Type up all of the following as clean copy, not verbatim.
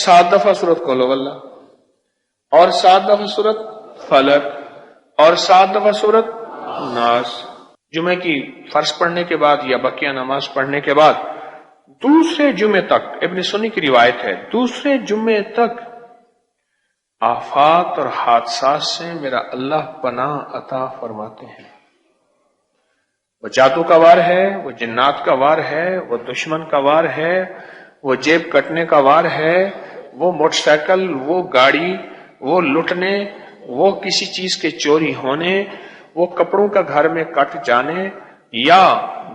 7 دفعہ سورۃ قل ہو اللہ، اور 7 دفعہ سورۃ فلق، اور 7 دفعہ سورۃ ناس۔ جمعے کی فرض پڑھنے کے بعد یا بقیہ نماز پڑھنے کے بعد دوسرے جمعے تک، ابن سنی کی روایت ہے، دوسرے جمعے تک آفات اور حادثات سے میرا اللہ پناہ عطا فرماتے ہیں۔ وہ جادو کا وار ہے، وہ جنات کا وار ہے، وہ دشمن کا وار ہے، وہ جیب کٹنے کا وار ہے، وہ موٹر سائیکل، وہ گاڑی، وہ لٹنے، وہ کسی چیز کے چوری ہونے، وہ کپڑوں کا گھر میں کٹ جانے، یا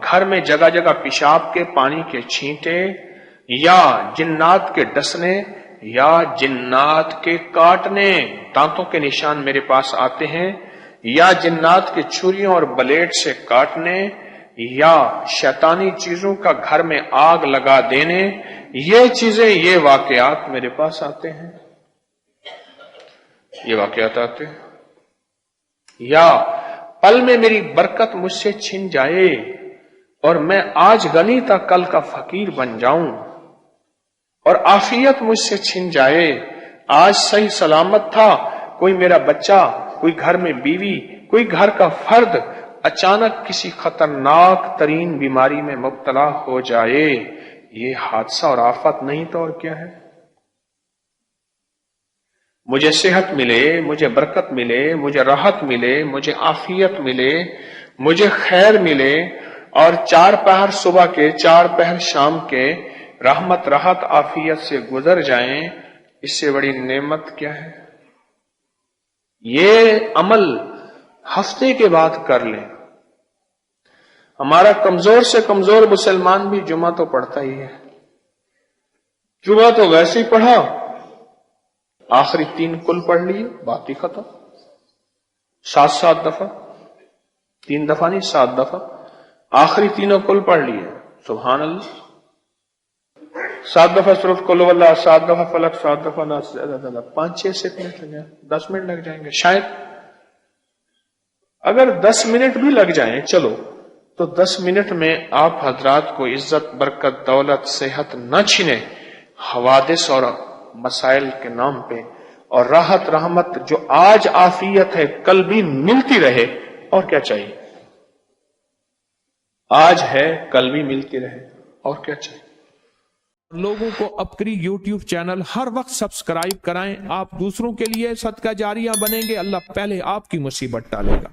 گھر میں جگہ جگہ پیشاب کے پانی کے چھینٹے، یا جنات کے ڈسنے، یا جنات کے کاٹنے، دانتوں کے نشان میرے پاس آتے ہیں، یا جنات کے چھریوں اور بلیڈ سے کاٹنے، یا شیطانی چیزوں کا گھر میں آگ لگا دینے، یہ چیزیں، یہ واقعات میرے پاس آتے ہیں، یہ واقعات آتے ہیں۔ یا پل میں میری برکت مجھ سے چھن جائے اور میں آج غنی تھا کل کا فقیر بن جاؤں، اور عافیت مجھ سے چھن جائے، آج صحیح سلامت تھا، کوئی میرا بچہ، کوئی گھر میں بیوی، کوئی گھر کا فرد اچانک کسی خطرناک ترین بیماری میں مبتلا ہو جائے، یہ حادثہ اور آفت نہیں تو اور کیا ہے؟ مجھے صحت ملے، مجھے برکت ملے، مجھے راحت ملے، مجھے عافیت ملے، مجھے خیر ملے، اور 4 پہر صبح کے 4 پہر شام کے رحمت راحت عافیت سے گزر جائیں، اس سے بڑی نعمت کیا ہے؟ یہ عمل ہفتے کے بعد کر لیں۔ ہمارا کمزور سے کمزور مسلمان بھی جمعہ تو پڑھتا ہی ہے، جمعہ تو ویسے ہی پڑھا، آخری 3 کل پڑھ لیے، بات ہی ختم۔ 7 دفعہ، 3 دفعہ نہیں 7 دفعہ، آخری 3 کل پڑھ لیے، سبحان اللہ۔ 7 دفعہ سورۃ قل ہو اللہ، 7 دفعہ فلق، 7 دفعہ ناس، 5-6 منٹ لگ جائیں، 10 منٹ لگ جائیں گے شاید۔ اگر 10 منٹ بھی لگ جائیں چلو، تو 10 منٹ میں آپ حضرات کو عزت، برکت، دولت، صحت نہ چھنے، حوادث اور مسائل کے نام پہ، اور راحت رحمت جو آج عافیت ہے کل بھی ملتی رہے، اور کیا چاہیے؟ آج ہے کل بھی ملتی رہے، اور کیا چاہیے؟ لوگوں کو اپکری یوٹیوب چینل ہر وقت سبسکرائب کرائیں، آپ دوسروں کے لیے صدقہ جاریہ بنیں گے، اللہ پہلے آپ کی مصیبت ٹالے گا۔